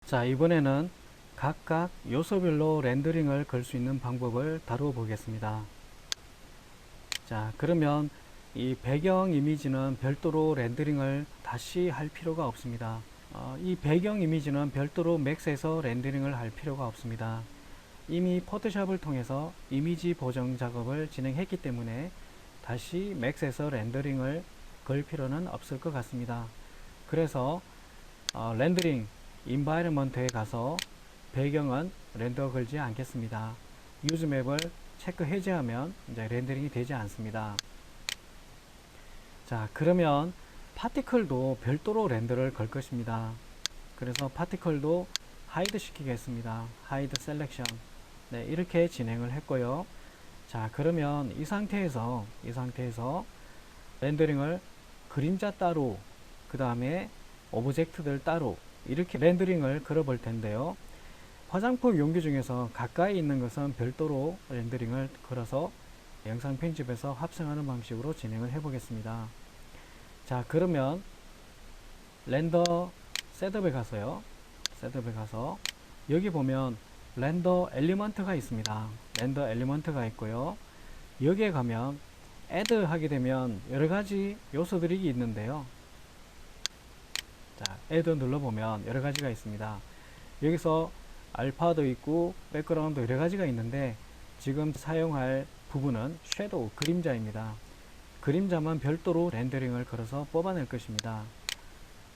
자, 이번에는 각각 요소별로 렌더링을 걸 수 있는 방법을 다루어 보겠습니다. 자, 그러면 이 배경 이미지는 별도로 렌더링을 다시 할 필요가 없습니다. 이 배경 이미지는 별도로 맥스에서 렌더링을 할 필요가 없습니다. 이미 포토샵을 통해서 이미지 보정 작업을 진행했기 때문에 다시 맥스에서 렌더링을 걸 필요는 없을 것 같습니다. 그래서 렌더링 인바이러먼트에 가서 배경은 렌더 걸지 않겠습니다. 유즈 맵을 체크 해제하면 이제 렌더링이 되지 않습니다. 자, 그러면 파티클도 별도로 렌더를 걸 것입니다. 그래서 파티클도 하이드 시키겠습니다. 하이드 셀렉션. 네, 이렇게 진행을 했고요. 자, 그러면 이 상태에서 렌더링을 그림자 따로, 그 다음에 오브젝트들 따로 이렇게 렌더링을 걸어 볼 텐데요. 화장품 용기 중에서 가까이 있는 것은 별도로 렌더링을 걸어서 영상 편집에서 합성하는 방식으로 진행을 해 보겠습니다. 자, 그러면 렌더 셋업에 가서요. 셋업에 가서 여기 보면 렌더 엘리먼트가 있습니다. 렌더 엘리먼트가 있고요. 여기에 가면 애드 하게 되면 여러가지 요소들이 있는데요. 자, 애드 눌러보면 여러가지가 있습니다. 여기서 알파도 있고 백그라운드 여러가지가 있는데 지금 사용할 부분은 섀도우 그림자입니다. 그림자만 별도로 렌더링을 걸어서 뽑아낼 것입니다.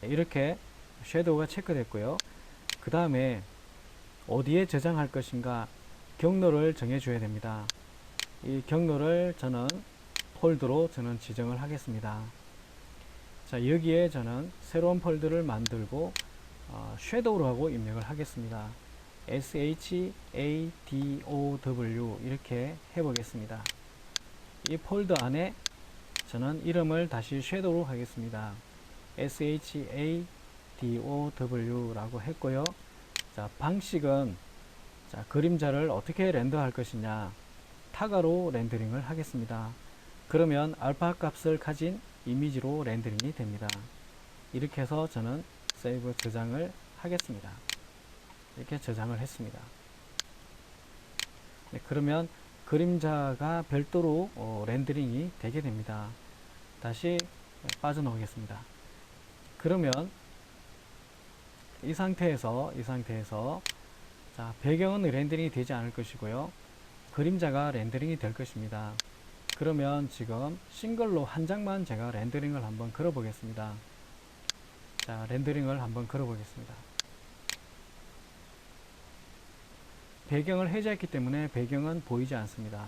이렇게 섀도우가 체크됐고요. 그 다음에 어디에 저장할 것인가 경로를 정해 줘야 됩니다. 이 경로를 저는 폴더로 지정을 하겠습니다. 자, 여기에 저는 새로운 폴더를 만들고 섀도우로 하고 입력을 하겠습니다. SHADOW 이렇게 해보겠습니다. 이 폴더 안에 저는 이름을 다시 섀도우로 하겠습니다. SHADOW 라고 했고요. 자, 방식은 자, 그림자를 어떻게 렌더할 것이냐, 타가로 렌더링을 하겠습니다. 그러면 알파 값을 가진 이미지로 렌더링이 됩니다. 이렇게 해서 저는 세이브 저장을 하겠습니다. 이렇게 저장을 했습니다. 네, 그러면 그림자가 별도로 렌더링이 되게 됩니다. 다시 빠져나오겠습니다. 그러면 이 상태에서 자, 배경은 렌더링이 되지 않을 것이고요. 그림자가 렌더링이 될 것입니다. 그러면 지금 싱글로 한 장만 제가 렌더링을 한번 걸어 보겠습니다. 자, 렌더링을 한번 걸어 보겠습니다. 배경을 해제했기 때문에 배경은 보이지 않습니다.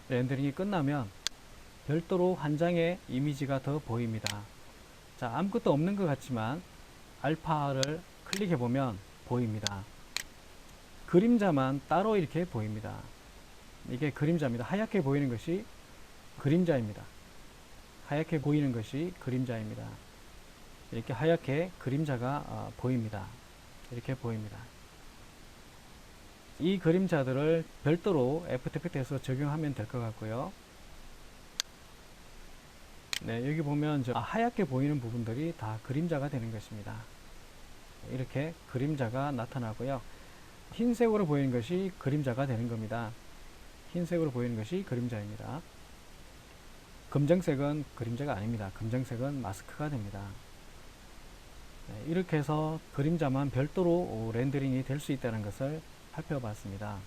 렌더링이 끝나면 별도로 한 장의 이미지가 더 보입니다. 자, 아무것도 없는 것 같지만 알파를 클릭해 보면 보입니다. 그림자만 따로 이렇게 보입니다. 이게 그림자입니다. 하얗게 보이는 것이 그림자입니다. 하얗게 보이는 것이 그림자입니다. 이렇게 하얗게 그림자가 보입니다. 이렇게 보입니다. 이 그림자들을 별도로 애프터 이펙트에서 적용하면 될 것 같고요. 네, 여기 보면 하얗게 보이는 부분들이 다 그림자가 되는 것입니다. 이렇게 그림자가 나타나고요. 흰색으로 보이는 것이 그림자가 되는 겁니다. 흰색으로 보이는 것이 그림자입니다. 검정색은 그림자가 아닙니다. 검정색은 마스크가 됩니다. 네, 이렇게 해서 그림자만 별도로 렌더링이 될 수 있다는 것을 살펴봤습니다.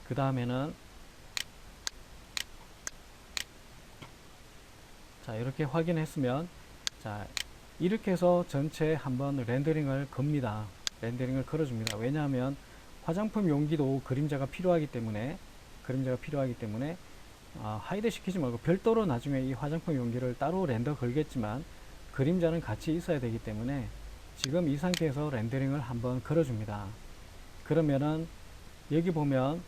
그 다음에는 자, 이렇게 확인했으면 자, 이렇게 해서 전체 한번 렌더링을 겁니다. 렌더링을 걸어줍니다. 왜냐하면 화장품 용기도 그림자가 필요하기 때문에 하이드 시키지 말고 별도로 나중에 이 화장품 용기를 따로 렌더 걸겠지만 그림자는 같이 있어야 되기 때문에 지금 이 상태에서 렌더링을 한번 걸어줍니다. 그러면은 여기 보면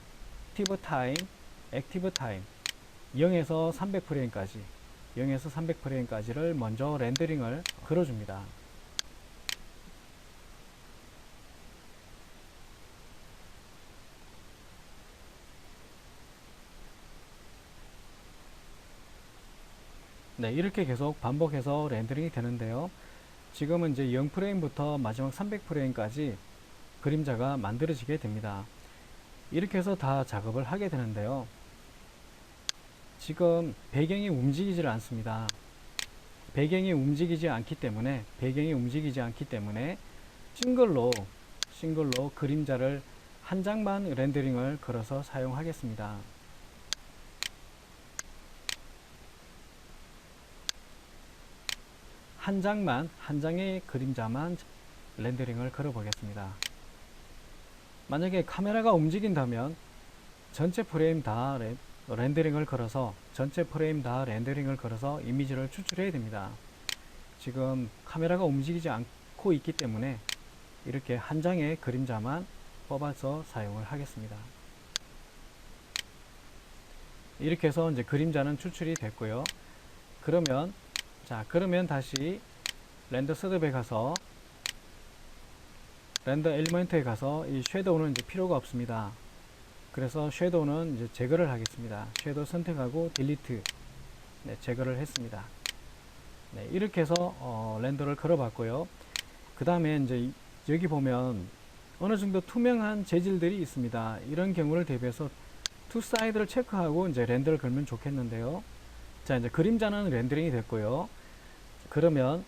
액티브 타임 0에서 300프레임까지를 먼저 렌더링을 걸어줍니다. 네, 이렇게 계속 반복해서 렌더링이 되는데요. 지금은 이제 0프레임부터 마지막 300프레임까지 그림자가 만들어지게 됩니다. 이렇게 해서 다 작업을 하게 되는데요. 지금 배경이 움직이질 않습니다. 배경이 움직이지 않기 때문에 싱글로 그림자를 한 장만 렌더링을 걸어서 사용하겠습니다. 한 장의 그림자만 렌더링을 걸어 보겠습니다. 만약에 카메라가 움직인다면 전체 프레임 다 렌더링을 걸어서 이미지를 추출해야 됩니다. 지금 카메라가 움직이지 않고 있기 때문에 이렇게 한 장의 그림자만 뽑아서 사용을 하겠습니다. 이렇게 해서 이제 그림자는 추출이 됐고요. 그러면 다시 렌더 셋업에 가서 렌더 엘리먼트에 가서 이 섀도우는 이제 필요가 없습니다. 그래서 섀도우는 이제 제거를 하겠습니다. 섀도우 선택하고 딜리트, 네, 제거를 했습니다. 네, 이렇게 해서 렌더를 걸어봤고요. 그 다음에 이제 여기 보면 어느 정도 투명한 재질들이 있습니다. 이런 경우를 대비해서 투 사이드를 체크하고 이제 렌더를 걸면 좋겠는데요. 자, 이제 그림자는 렌더링이 됐고요. 그러면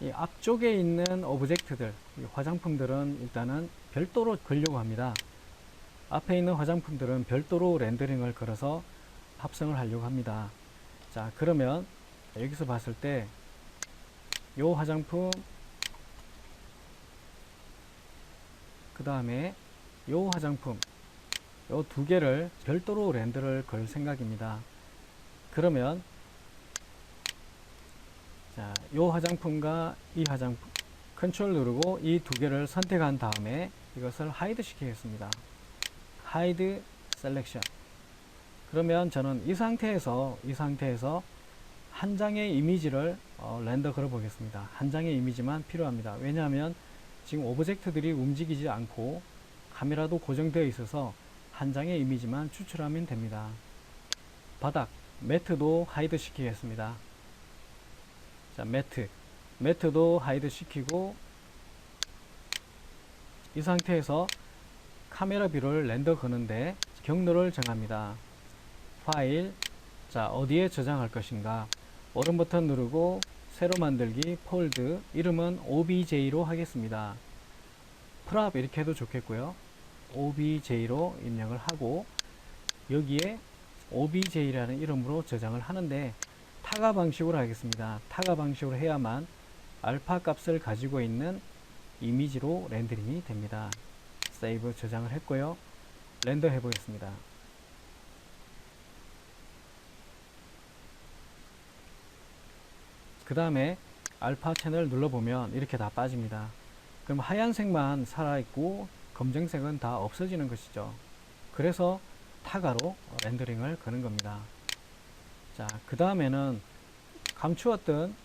이 앞쪽에 있는 오브젝트들, 화장품들은 일단은 별도로 걸려고 합니다. 앞에 있는 화장품들은 별도로 렌더링을 걸어서 합성을 하려고 합니다. 자, 그러면 여기서 봤을 때 요 화장품, 그 다음에 요 화장품, 요 두 개를 별도로 렌더를 걸 생각입니다. 그러면 자, 요 화장품과 이 화장품 컨트롤 누르고 이 두 개를 선택한 다음에 이것을 하이드 시키겠습니다. 하이드 셀렉션. 그러면 저는 이 상태에서 한 장의 이미지를 렌더 걸어 보겠습니다. 한 장의 이미지만 필요합니다. 왜냐하면 지금 오브젝트들이 움직이지 않고 카메라도 고정되어 있어서 한 장의 이미지만 추출하면 됩니다. 바닥 매트도 하이드 시키겠습니다. 자, 매트도 하이드 시키고 이 상태에서 카메라 뷰를 렌더 거는데 경로를 정합니다. 파일, 자, 어디에 저장할 것인가. 오른 버튼 누르고 새로 만들기, 폴드, 이름은 OBJ로 하겠습니다. 프랍 이렇게 해도 좋겠고요. OBJ로 입력을 하고 여기에 OBJ라는 이름으로 저장을 하는데 타가 방식으로 하겠습니다. 타가 방식으로 해야만 알파 값을 가지고 있는 이미지로 렌더링이 됩니다. 세이브 저장을 했고요. 렌더 해보겠습니다. 그 다음에 알파 채널 눌러보면 이렇게 다 빠집니다. 그럼 하얀색만 살아있고 검정색은 다 없어지는 것이죠. 그래서 타가로 렌더링을 거는 겁니다. 자, 그 다음에는 감추었던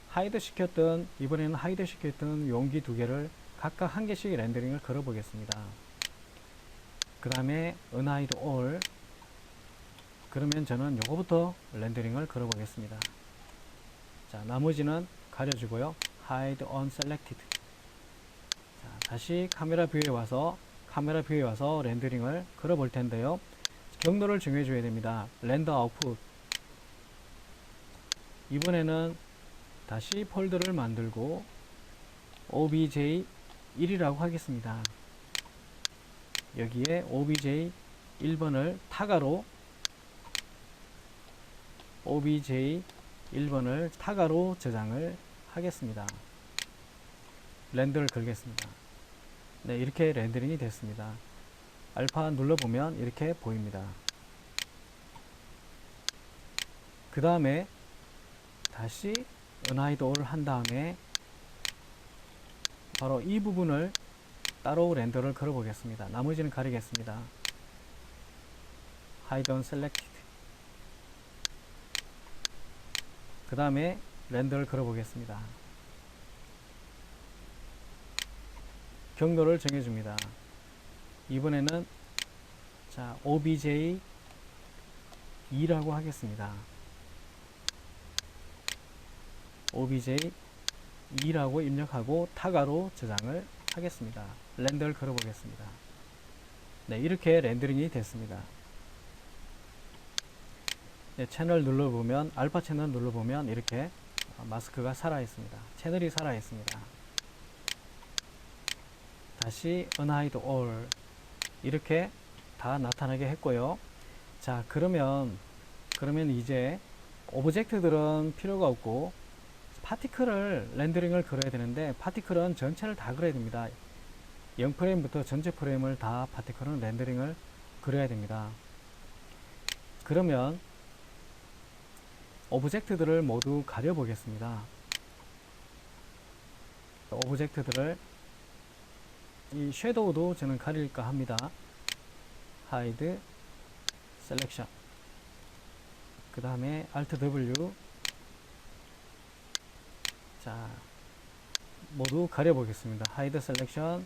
하이드 시켰던 이번에는 하이드 시켰던 용기 두 개를 각각 한 개씩 렌더링을 걸어 보겠습니다. 그 다음에 unhide all. 그러면 저는 요거부터 렌더링을 걸어 보겠습니다. 자, 나머지는 가려주고요. hide unselected. 자, 다시 카메라 뷰에 와서 렌더링을 걸어 볼 텐데요. 경로를 정해 줘야 됩니다. 렌더 아웃풋. 이번에는 다시 폴더를 만들고 obj1이라고 하겠습니다. 여기에 obj 1번을 타가로 저장을 하겠습니다. 렌더를 걸겠습니다. 네, 이렇게 렌더링이 됐습니다. 알파 눌러보면 이렇게 보입니다. 그 다음에 다시 unhide all 한 다음에 바로 이 부분을 따로 렌더를 걸어 보겠습니다. 나머지는 가리겠습니다. hide unselected. 그 다음에 렌더를 걸어 보겠습니다. 경로를 정해줍니다. 이번에는 자, obj 2라고 하겠습니다. obj2라고 입력하고 타가로 저장을 하겠습니다. 렌더를 걸어 보겠습니다. 네, 이렇게 렌더링이 됐습니다. 네, 채널 눌러보면, 알파 채널 눌러보면 이렇게 마스크가 살아있습니다. 채널이 살아있습니다. 다시 unhide all 이렇게 다 나타나게 했고요. 자, 그러면 이제 오브젝트들은 필요가 없고 파티클을 렌더링을 그려야 되는데, 파티클은 전체를 다 그려야 됩니다. 0프레임부터 전체 프레임을 다 파티클은 렌더링을 그려야 됩니다. 그러면 오브젝트들을 모두 가려 보겠습니다. 오브젝트들을 이 섀도우도 저는 가릴까 합니다. hide selection, 그 다음에 alt W, 자, 모두 가려 보겠습니다. hide selection,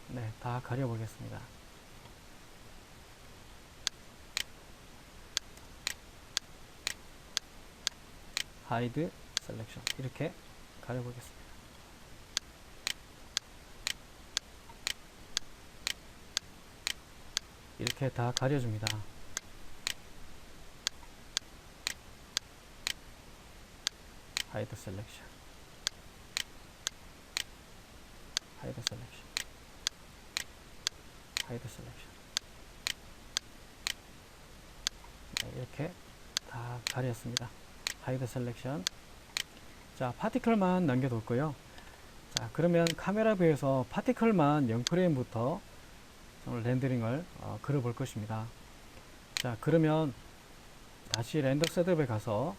네, 다 가려 보겠습니다. hide selection 이렇게 가려 보겠습니다. 이렇게 다 가려줍니다. hide selection, hide selection, hide selection. 네, 이렇게 다 가렸습니다. hide selection. 자, 파티클만 남겨뒀고요. 자, 그러면 카메라 뷰에서 파티클만 0프레임부터 렌더링을 그려 볼 것입니다. 자, 그러면 다시 렌더 셋업에 가서,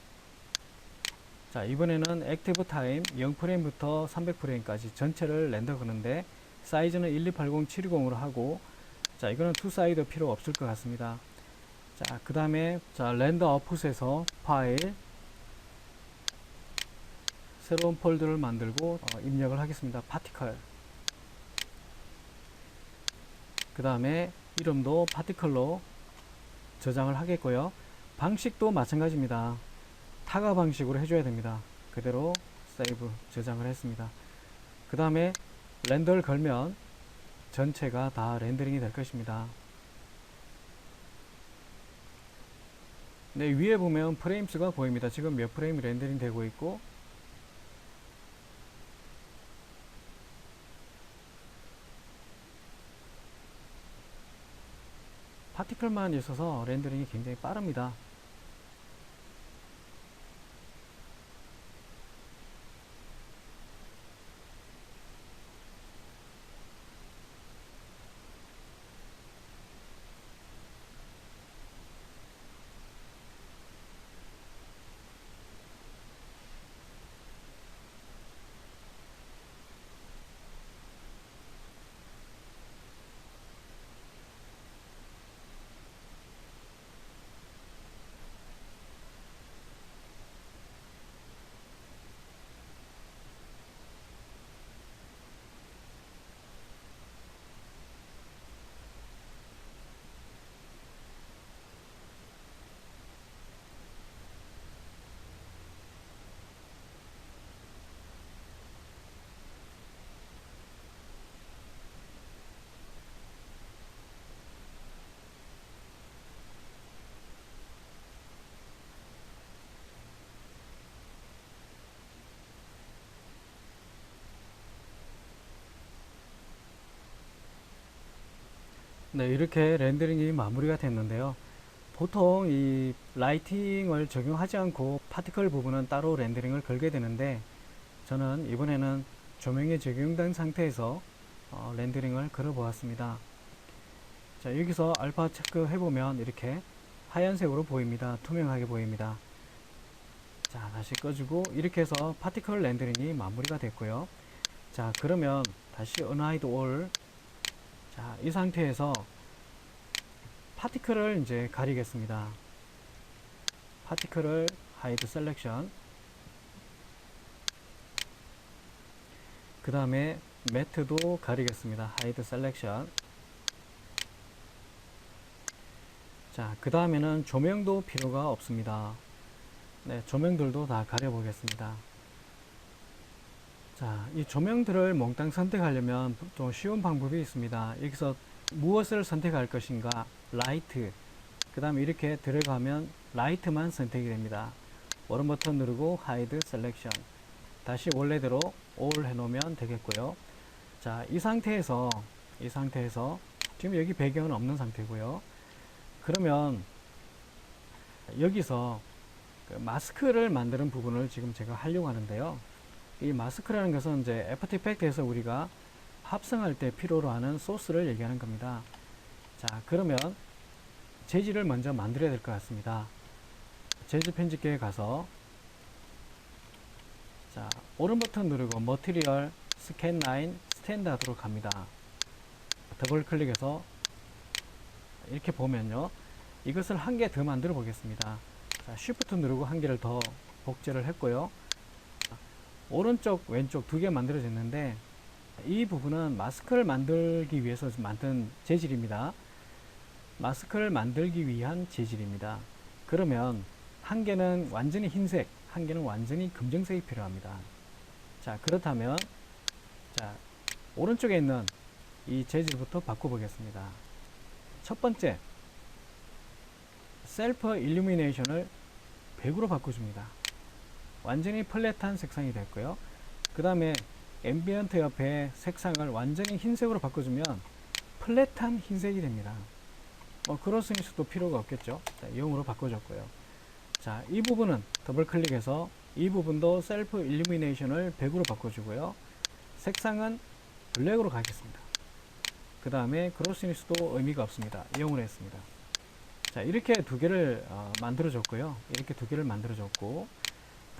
자, 이번에는 액티브 타임 0프레임부터 300프레임까지 전체를 렌더 그는데 사이즈는 1280720으로 하고, 자, 이거는 투 사이드 필요 없을 것 같습니다. 자, 그 다음에 렌더 아웃풋에서 파일, 새로운 폴더를 만들고 입력을 하겠습니다. 파티클. 그 다음에 이름도 파티클로 저장을 하겠고요. 방식도 마찬가지입니다. 타가 방식으로 해줘야 됩니다. 그대로 세이브 저장을 했습니다. 그 다음에 렌더를 걸면 전체가 다 렌더링이 될 것입니다. 네, 위에 보면 프레임 수가 보입니다. 지금 몇 프레임이 렌더링 되고 있고, 파티클만 있어서 렌더링이 굉장히 빠릅니다. 네, 이렇게 렌더링이 마무리가 됐는데요. 보통 이 라이팅을 적용하지 않고 파티클 부분은 따로 렌더링을 걸게 되는데, 저는 이번에는 조명이 적용된 상태에서 렌더링을 걸어 보았습니다. 자, 여기서 알파 체크 해보면 이렇게 하얀색으로 보입니다. 투명하게 보입니다. 자, 다시 꺼주고 이렇게 해서 파티클 렌더링이 마무리가 됐고요. 자, 그러면 다시 unhide all, 자, 이 상태에서 파티클을 이제 가리겠습니다. 파티클을 hide selection, 그 다음에 매트도 가리겠습니다. hide selection, 자, 그 다음에는 조명도 필요가 없습니다. 네, 조명들도 다 가려 보겠습니다. 자, 이 조명들을 몽땅 선택하려면 좀 쉬운 방법이 있습니다. 여기서 무엇을 선택할 것인가, 라이트, 그 다음에 이렇게 들어가면 라이트만 선택이 됩니다. 오른 버튼 누르고 하이드 셀렉션, 다시 원래대로 올 해놓으면 되겠고요. 자, 이 상태에서 지금 여기 배경은 없는 상태고요. 그러면 여기서 그 마스크를 만드는 부분을 지금 제가 하려고 하는데요. 이 마스크라는 것은 이제 애프터 이펙트에서 우리가 합성할 때 필요로 하는 소스를 얘기하는 겁니다. 자, 그러면 재질을 먼저 만들어야 될 것 같습니다. 재질 편집기에 가서, 자, 오른 버튼 누르고 머티리얼 스캔 라인 스탠다드로 갑니다. 더블 클릭해서 이렇게 보면요, 이것을 한 개 더 만들어 보겠습니다. 자, 쉬프트 누르고 한 개를 더 복제를 했고요. 오른쪽 왼쪽 두 개 만들어졌는데, 이 부분은 마스크를 만들기 위해서 만든 재질입니다. 마스크를 만들기 위한 재질입니다. 그러면 한 개는 완전히 흰색, 한 개는 완전히 검정색이 필요합니다. 자, 그렇다면, 자, 오른쪽에 있는 이 재질부터 바꿔보겠습니다. 첫 번째, 셀프 일루미네이션을 100으로 바꿔줍니다. 완전히 플랫한 색상이 됐고요. 그 다음에 앰비언트 옆에 색상을 완전히 흰색으로 바꿔주면 플랫한 흰색이 됩니다. 크로스니스도 필요가 없겠죠. 자, 0으로 바꿔줬고요. 자, 이 부분은 더블 클릭해서 이 부분도 셀프 일루미네이션을 100으로 바꿔주고요. 색상은 블랙으로 가겠습니다. 그 다음에 크로스니스도 의미가 없습니다. 0으로 했습니다. 자, 이렇게 두 개를 만들어줬고요. 이렇게 두 개를 만들어줬고,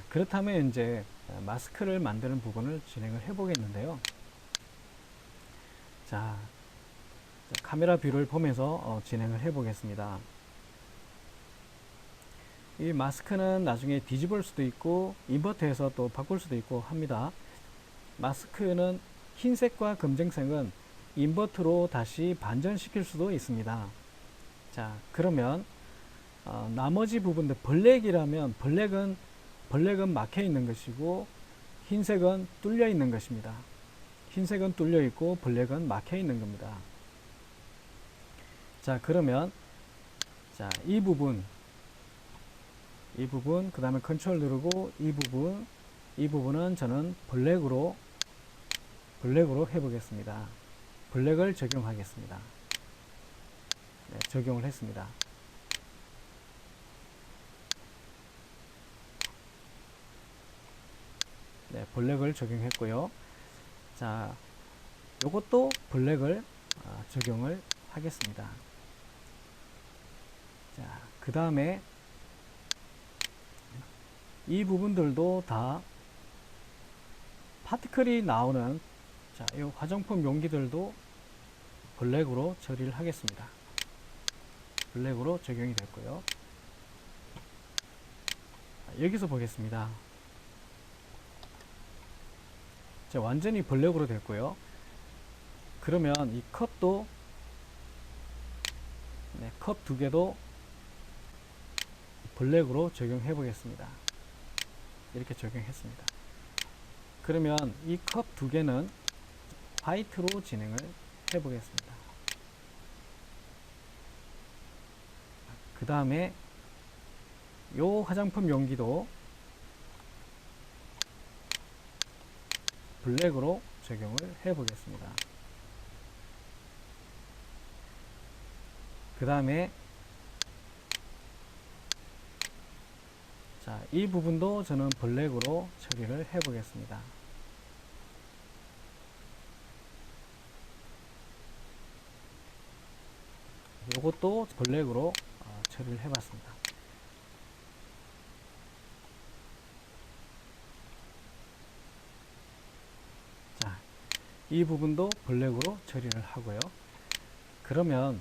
그렇다면 이제 마스크를 만드는 부분을 진행을 해 보겠는데요. 자, 카메라 뷰를 보면서 진행을 해 보겠습니다. 이 마스크는 나중에 뒤집을 수도 있고 인버트해서 또 바꿀 수도 있고 합니다. 마스크는 흰색과 검정색은 인버트로 다시 반전시킬 수도 있습니다. 자, 그러면 나머지 부분들, 블랙이라면 블랙은 막혀 있는 것이고 흰색은 뚫려 있는 것입니다. 흰색은 뚫려 있고 블랙은 막혀 있는 겁니다. 자, 그러면 자, 이 부분 그 다음에 컨트롤 누르고 이 부분은 저는 블랙으로 해보겠습니다. 블랙을 적용하겠습니다. 네, 적용을 했습니다. 네, 블랙을 적용했고요. 자, 요것도 블랙을 적용을 하겠습니다. 자, 그 다음에 이 부분들도 다 파티클이 나오는, 자, 이 화장품 용기들도 블랙으로 처리를 하겠습니다. 블랙으로 적용이 됐고요. 여기서 보겠습니다. 자, 완전히 블랙으로 됐고요. 그러면 이 컵도, 네, 컵 두 개도 블랙으로 적용해 보겠습니다. 이렇게 적용했습니다. 그러면 이 컵 두 개는 화이트로 진행을 해 보겠습니다. 그 다음에 요 화장품 용기도 블랙으로 적용을 해 보겠습니다. 그 다음에 자, 이 부분도 저는 블랙으로 처리를 해 보겠습니다. 요것도 블랙으로 처리를 해 봤습니다. 자, 이 부분도 블랙으로 처리를 하고요. 그러면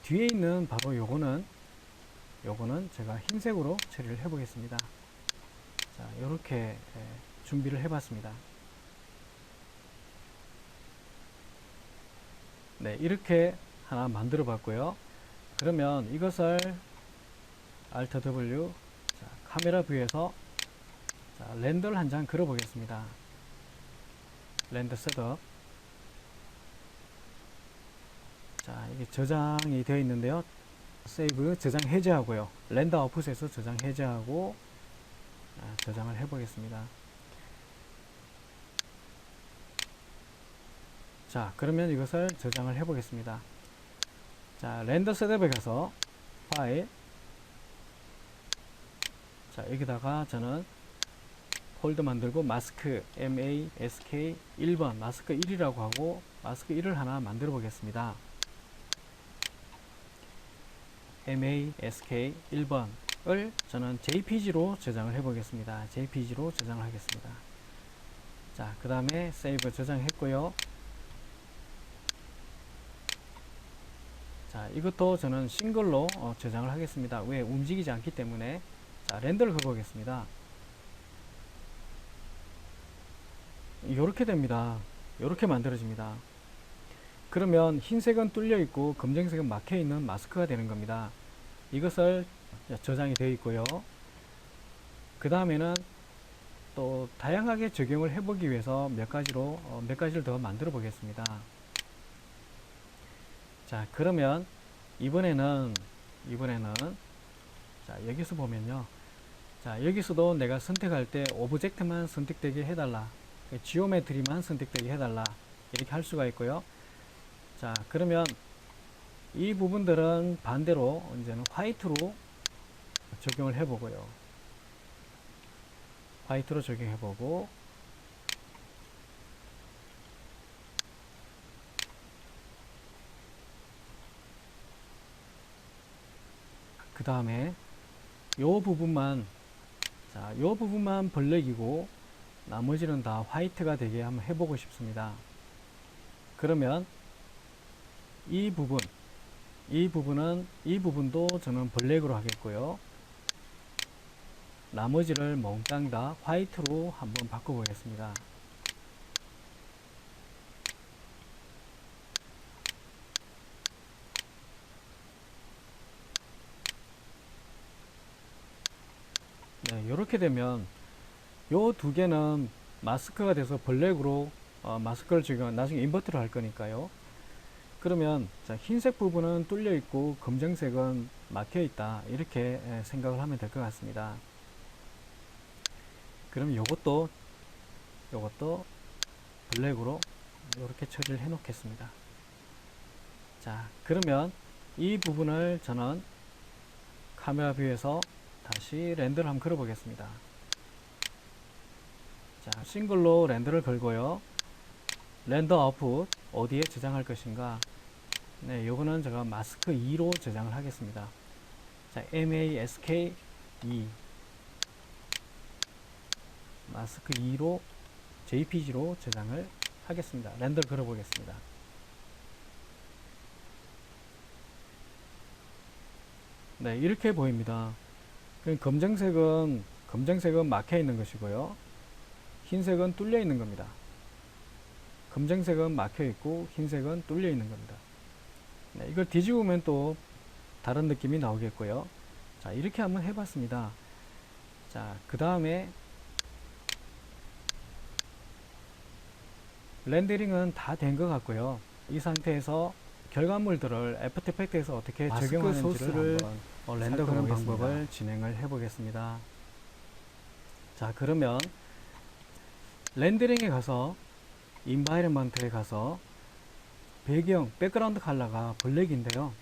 뒤에 있는 바로 요거는 제가 흰색으로 처리를 해 보겠습니다. 자, 요렇게 준비를 해 봤습니다. 네, 이렇게 하나 만들어 봤고요. 그러면 이것을 Alt W, 자, 카메라 뷰에서 자, 렌더를 한 장 걸어 보겠습니다. 렌더 셋업. 자, 이게 저장이 되어 있는데요. 세이브 저장 해제하고요. 렌더 아웃풋에서 저장 해제하고 저장을 해 보겠습니다. 자, 그러면 이것을 저장을 해 보겠습니다. 자, 렌더 셋업에 가서 파일, 자, 여기다가 저는 폴더 만들고 마스크 MASK 1번 마스크 1이라고 하고 마스크 1을 하나 만들어 보겠습니다. MASK 1번을 저는 JPG로 저장을 해 보겠습니다. JPG로 저장을 하겠습니다. 자, 그 다음에 세이브 저장했고요. 자, 이것도 저는 싱글로 저장을 하겠습니다. 왜? 움직이지 않기 때문에. 자, 렌더를 걸어보겠습니다. 이렇게 됩니다. 이렇게 만들어집니다. 그러면 흰색은 뚫려 있고 검정색은 막혀 있는 마스크가 되는 겁니다. 이것을 저장이 되어 있고요. 그 다음에는 또 다양하게 적용을 해보기 위해서 몇 가지를 더 만들어 보겠습니다. 자, 그러면 이번에는 자, 여기서 보면요. 자, 여기서도 내가 선택할 때 오브젝트만 선택되게 해달라, 지오메트리만 선택되게 해달라, 이렇게 할 수가 있고요. 자, 그러면 이 부분들은 반대로 이제는 화이트로 적용을 해보고요. 화이트로 적용해보고, 그 다음에 요 부분만, 자, 요 부분만 블랙이고 나머지는 다 화이트가 되게 한번 해보고 싶습니다. 그러면 이 부분도 저는 블랙으로 하겠고요. 나머지를 몽땅 다 화이트로 한번 바꿔보겠습니다. 네, 이렇게 되면 요 두 개는 마스크가 돼서 블랙으로 마스크를 적용, 나중에 인버트를 할 거니까요. 그러면 자, 흰색 부분은 뚫려 있고 검정색은 막혀 있다, 이렇게 생각을 하면 될 것 같습니다. 그럼 요것도 블랙으로 이렇게 처리를 해 놓겠습니다. 자, 그러면 이 부분을 저는 카메라 뷰에서 다시 렌더를 한번 걸어 보겠습니다. 자, 싱글로 렌더를 걸고요. 렌더 아웃풋 어디에 저장할 것인가? 네, 요거는 제가 마스크 2로 저장을 하겠습니다. 자, MASK 2 마스크 2로 JPG로 저장을 하겠습니다. 렌더를 걸어 보겠습니다. 네, 이렇게 보입니다. 검정색은 막혀 있는 것이고요. 흰색은 뚫려 있는 겁니다. 검정색은 막혀 있고 흰색은 뚫려 있는 겁니다. 네, 이걸 뒤집으면 또 다른 느낌이 나오겠고요. 자, 이렇게 한번 해봤습니다. 자, 그 다음에 렌더링은 다 된 것 같고요. 이 상태에서 결과물들을 애프터 이펙트에서 어떻게 적용하는지를 한번 렌더 하는 방법을 진행을 해 보겠습니다. 자, 그러면 렌더링에 가서 인바이러먼트에 가서 백그라운드 컬러가 블랙인데요.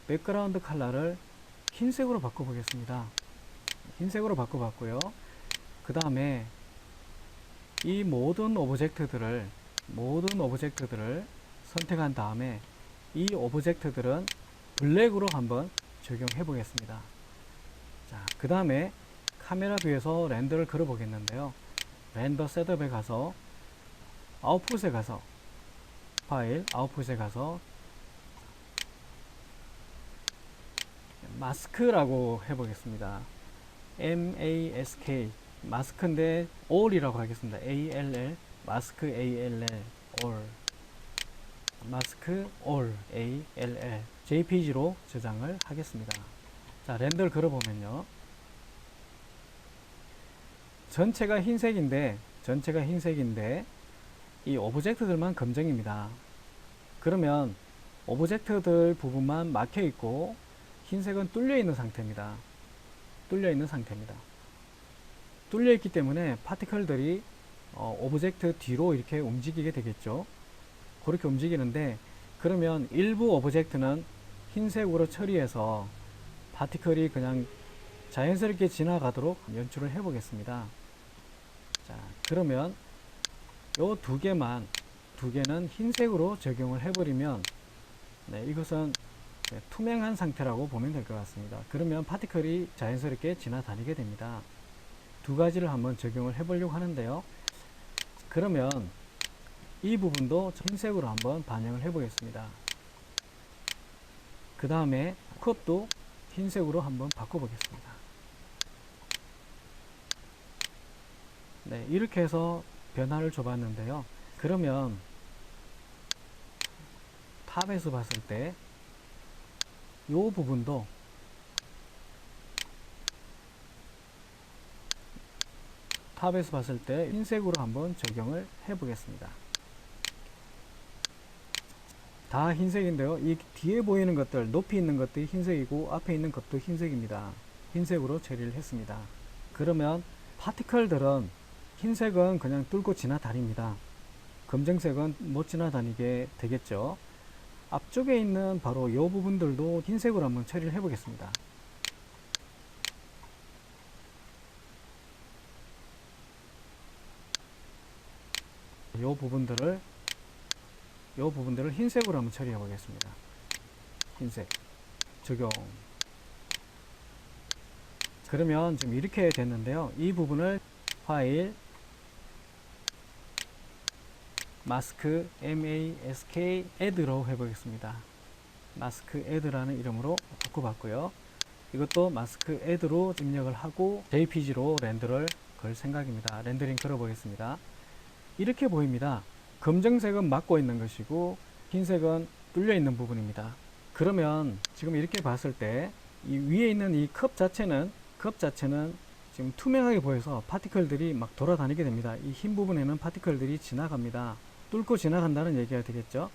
백그라운드 컬러를 흰색으로 바꿔 보겠습니다. 흰색으로 바꿔 봤고요. 그 다음에 이 모든 오브젝트들을 선택한 다음에 이 오브젝트들은 블랙으로 한번 적용해 보겠습니다. 자, 그 다음에 카메라 뷰에서 렌더를 걸어 보겠는데요. 렌더 셋업에 가서 아웃풋에 가서 파일 아웃풋에 가서 마스크라고 해 보겠습니다. MASK 마스크인데 all이라고 하겠습니다. ALL 마스크 ALL all. 마스크 all JPG로 저장을 하겠습니다. 자, 렌더를 걸어보면요. 전체가 흰색인데 이 오브젝트들만 검정입니다. 그러면 오브젝트들 부분만 막혀 있고 흰색은 뚫려 있는 상태입니다. 뚫려 있기 때문에 파티클들이 오브젝트 뒤로 이렇게 움직이게 되겠죠. 그렇게 움직이는데, 그러면 일부 오브젝트는 흰색으로 처리해서 파티클이 그냥 자연스럽게 지나가도록 연출을 해 보겠습니다. 자, 그러면 요 두 개는 흰색으로 적용을 해버리면, 네, 이것은 투명한 상태라고 보면 될 것 같습니다. 그러면 파티클이 자연스럽게 지나다니게 됩니다. 두 가지를 한번 적용을 해 보려고 하는데요. 그러면 이 부분도 흰색으로 한번 반영을 해 보겠습니다. 그 다음에 컵도 흰색으로 한번 바꿔 보겠습니다. 네, 이렇게 해서 변화를 줘 봤는데요. 그러면 탑에서 봤을 때 이 부분도 흰색으로 한번 적용을 해 보겠습니다. 다 흰색인데요. 이 뒤에 보이는 것들, 높이 있는 것들이 흰색이고 앞에 있는 것도 흰색입니다. 흰색으로 처리를 했습니다. 그러면 파티클들은 흰색은 그냥 뚫고 지나다닙니다. 검정색은 못 지나다니게 되겠죠. 앞쪽에 있는 바로 이 부분들도 흰색으로 한번 처리를 해 보겠습니다. 이 부분들을 흰색으로 한번 처리해 보겠습니다. 흰색 적용. 그러면 지금 이렇게 됐는데요. 이 부분을 파일 마스크 mask add로 해보겠습니다. 마스크 add라는 이름으로 바꿔봤고요. 이것도 마스크 add로 입력을 하고 jpg로 렌더를 걸 생각입니다. 렌더링 걸어보겠습니다. 이렇게 보입니다. 검정색은 막고 있는 것이고 흰색은 뚫려 있는 부분입니다. 그러면 지금 이렇게 봤을 때 이 위에 있는 이 컵 자체는 지금 투명하게 보여서 파티클들이 막 돌아다니게 됩니다. 이 흰 부분에는 파티클들이 지나갑니다. 뚫고 지나간다는 얘기가 되겠죠.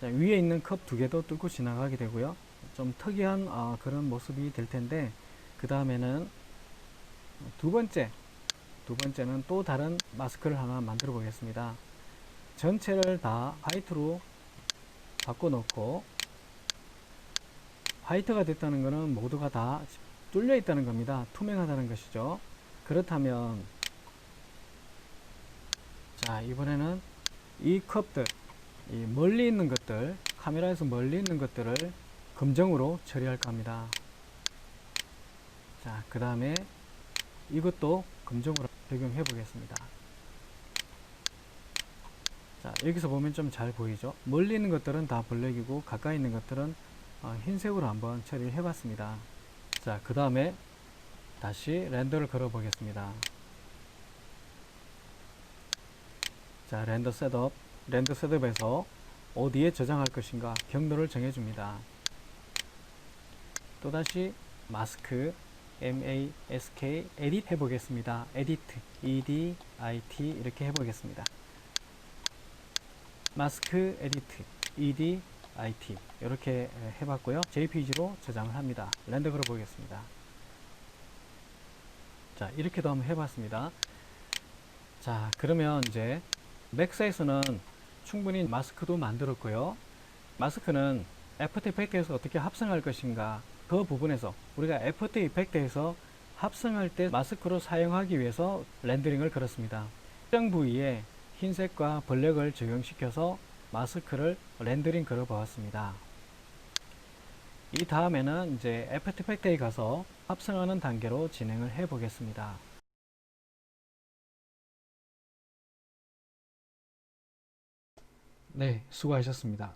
자, 위에 있는 컵 두 개도 뚫고 지나가게 되고요. 좀 특이한 그런 모습이 될 텐데, 그 다음에는 두 번째는 또 다른 마스크를 하나 만들어 보겠습니다. 전체를 다 화이트로 바꿔놓고, 화이트가 됐다는 것은 모두가 다 뚫려 있다는 겁니다. 투명하다는 것이죠. 그렇다면 자, 이번에는 이 컵들, 이 멀리 있는 것들, 카메라에서 멀리 있는 것들을 검정으로 처리할까 합니다. 자, 그 다음에 이것도 검정으로 적용해 보겠습니다. 자, 여기서 보면 좀 잘 보이죠? 멀리 있는 것들은 다 블랙이고 가까이 있는 것들은 흰색으로 한번 처리를 해 봤습니다. 자, 그 다음에 다시 렌더를 걸어 보겠습니다. 자, 렌더 셋업에서 어디에 저장할 것인가 경로를 정해줍니다. 또다시 마스크 mask edit 해보겠습니다. edit 이렇게 해보겠습니다. 마스크 edit 이렇게 해봤고요. jpg로 저장을 합니다. 렌더 걸어 보겠습니다. 자, 이렇게도 한번 해봤습니다. 자, 그러면 이제 맥스에서는 충분히 마스크도 만들었고요. 마스크는 애프터 이펙트에서 어떻게 합성할 것인가, 그 부분에서 우리가 애프터 이펙트에서 합성할 때 마스크로 사용하기 위해서 렌더링을 걸었습니다. 특정 부위에 흰색과 블랙을 적용시켜서 마스크를 렌더링 걸어 보았습니다. 이 다음에는 이제 애프터 이펙트에 가서 합성하는 단계로 진행을 해 보겠습니다. 네, 수고하셨습니다.